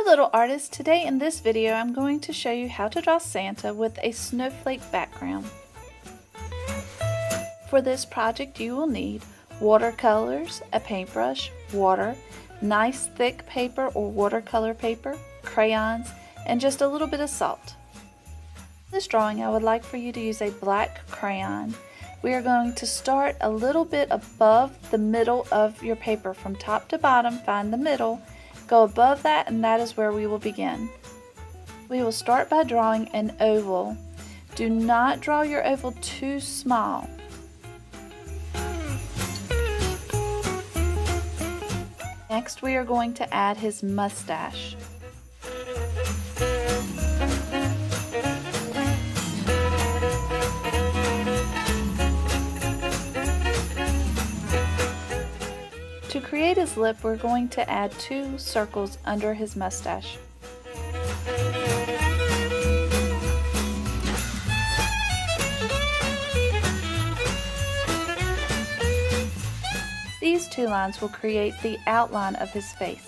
little artists, today in this video I'm going to show you how to draw Santa with a snowflake background. For this project you will need watercolors, a paintbrush, water, nice thick paper or watercolor paper, crayons, and just a little bit of salt. For this drawing I would like for you to use a black crayon. We are going to start a little bit above the middle of your paper. From top to bottom, find the middle, go above that, and that is where we will begin. We will start by drawing an oval. Do not draw your oval too small. Next we are going to add his mustache. To create his lip, we're going to add 2 circles under his mustache. These 2 lines will create the outline of his face.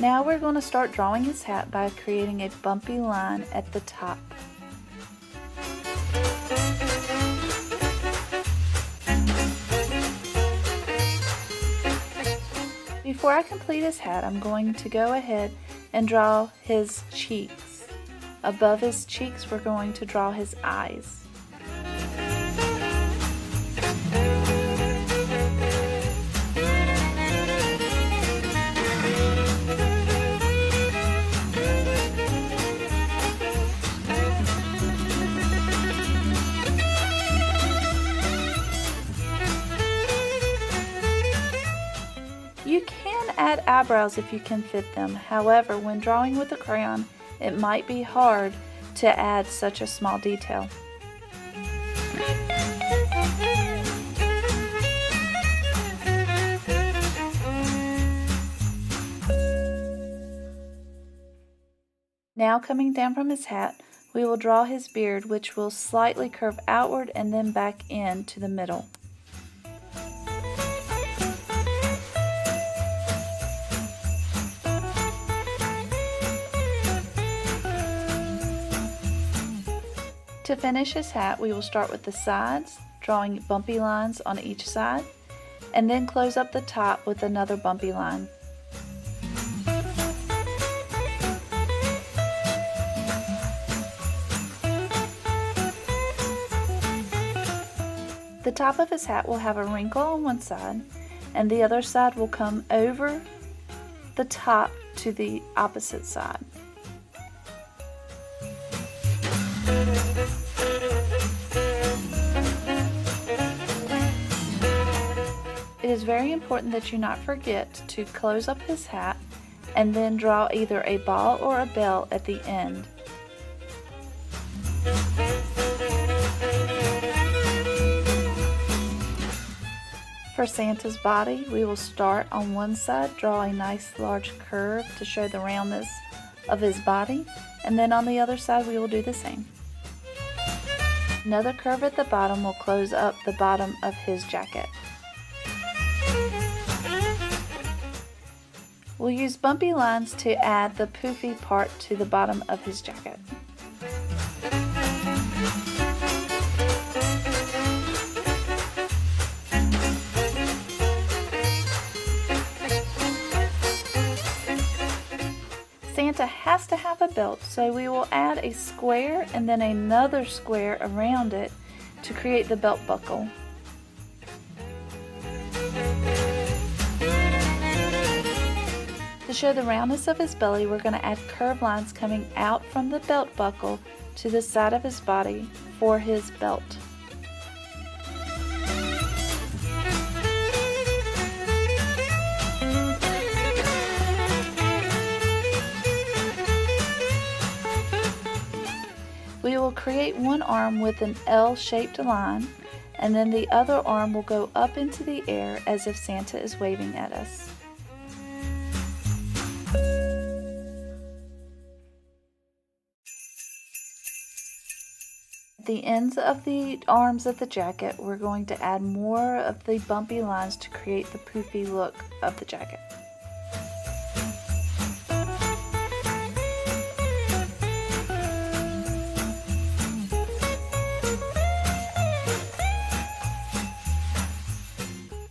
Now we're going to start drawing his hat by creating a bumpy line at the top. Before I complete his hat, I'm going to go ahead and draw his cheeks. Above his cheeks, we're going to draw his eyes. You can add eyebrows if you can fit them. However, when drawing with a crayon, it might be hard to add such a small detail. Now coming down from his hat, we will draw his beard, which will slightly curve outward and then back in to the middle. To finish his hat, we will start with the sides, drawing bumpy lines on each side, and then close up the top with another bumpy line. The top of his hat will have a wrinkle on one side, and the other side will come over the top to the opposite side. It is very important that you not forget to close up his hat and then draw either a ball or a bell at the end. For Santa's body, we will start on one side, draw a nice large curve to show the roundness of his body, and then on the other side we will do the same. Another curve at the bottom will close up the bottom of his jacket. We'll use bumpy lines to add the poofy part to the bottom of his jacket. Santa has to have a belt, so we will add a square and then another square around it to create the belt buckle. To show the roundness of his belly, we're going to add curved lines coming out from the belt buckle to the side of his body for his belt. We will create one arm with an L-shaped line, and then the other arm will go up into the air as if Santa is waving at us. the ends of the arms of the jacket, we're going to add more of the bumpy lines to create the poofy look of the jacket.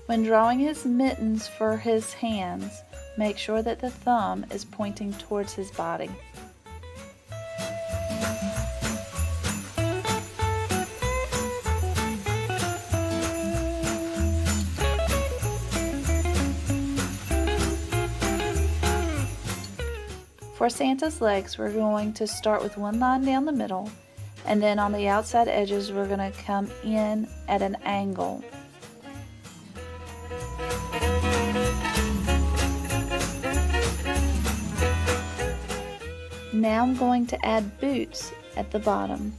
When drawing his mittens for his hands, make sure that the thumb is pointing towards his body. For Santa's legs, we're going to start with one line down the middle, and then on the outside edges we're going to come in at an angle. Now I'm going to add boots at the bottom.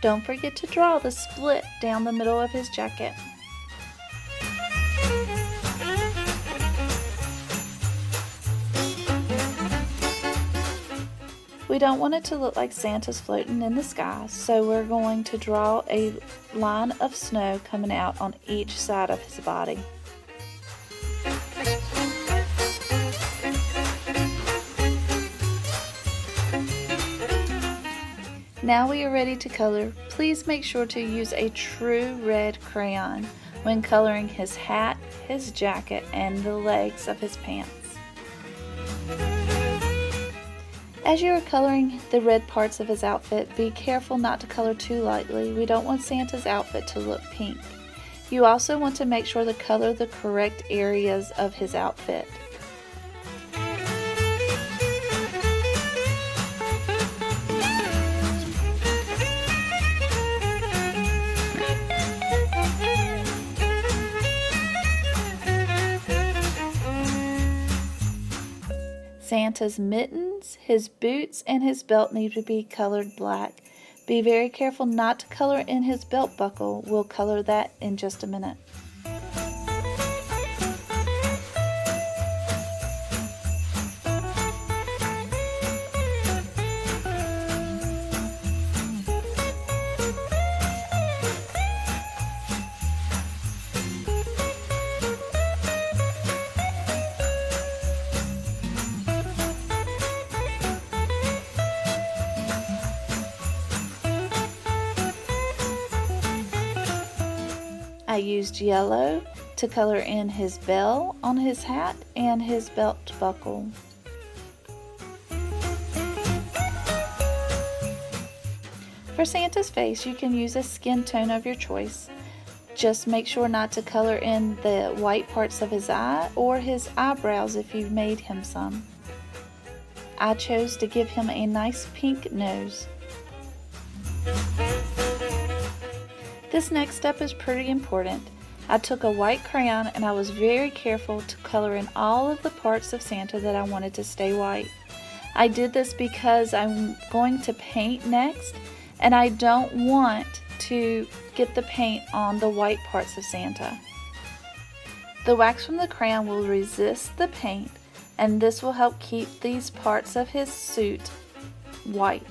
Don't forget to draw the split down the middle of his jacket. We don't want it to look like Santa's floating in the sky, so we're going to draw a line of snow coming out on each side of his body. Now we are ready to color. Please make sure to use a true red crayon when coloring his hat, his jacket, and the legs of his pants. As you are coloring the red parts of his outfit, be careful not to color too lightly. We don't want Santa's outfit to look pink. You also want to make sure to color the correct areas of his outfit. Santa's mittens, his boots, and his belt need to be colored black. Be very careful not to color in his belt buckle. We'll color that in just a minute. I used yellow to color in his bell on his hat and his belt buckle. For Santa's face, you can use a skin tone of your choice. Just make sure not to color in the white parts of his eye or his eyebrows if you've made him some. I chose to give him a nice pink nose. This next step is pretty important. I took a white crayon and I was very careful to color in all of the parts of Santa that I wanted to stay white. I did this because I'm going to paint next, and I don't want to get the paint on the white parts of Santa. The wax from the crayon will resist the paint, and this will help keep these parts of his suit white.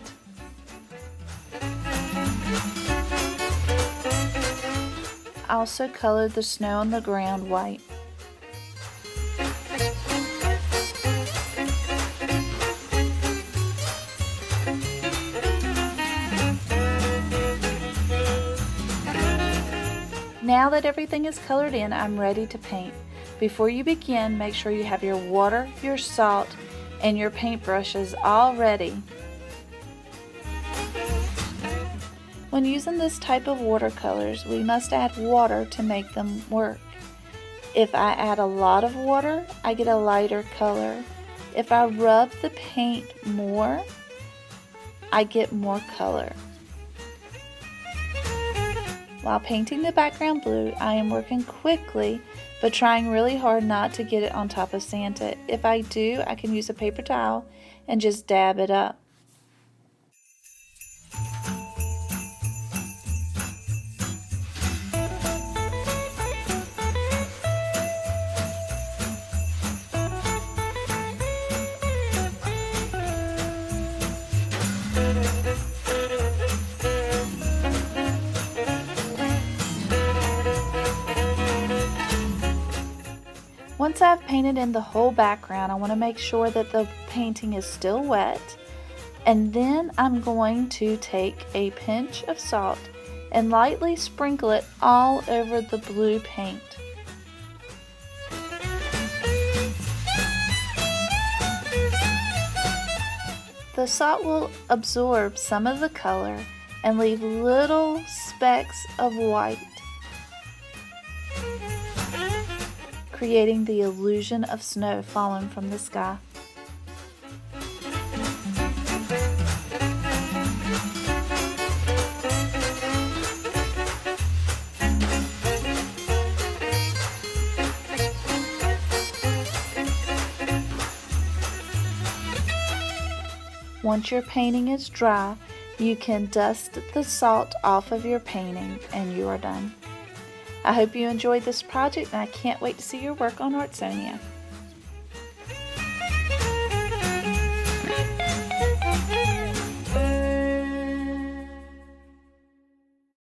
I also colored the snow on the ground white. Now that everything is colored in, I'm ready to paint. Before you begin, make sure you have your water, your salt, and your paintbrushes all ready. When using this type of watercolors, we must add water to make them work. If I add a lot of water, I get a lighter color. If I rub the paint more, I get more color. While painting the background blue, I am working quickly, but trying really hard not to get it on top of Santa. If I do, I can use a paper towel and just dab it up. Once I've painted in the whole background, I want to make sure that the painting is still wet. And then I'm going to take a pinch of salt and lightly sprinkle it all over the blue paint. The salt will absorb some of the color and leave little specks of white, creating the illusion of snow falling from the sky. Once your painting is dry, you can dust the salt off of your painting and you are done. I hope you enjoyed this project and I can't wait to see your work on Artsonia.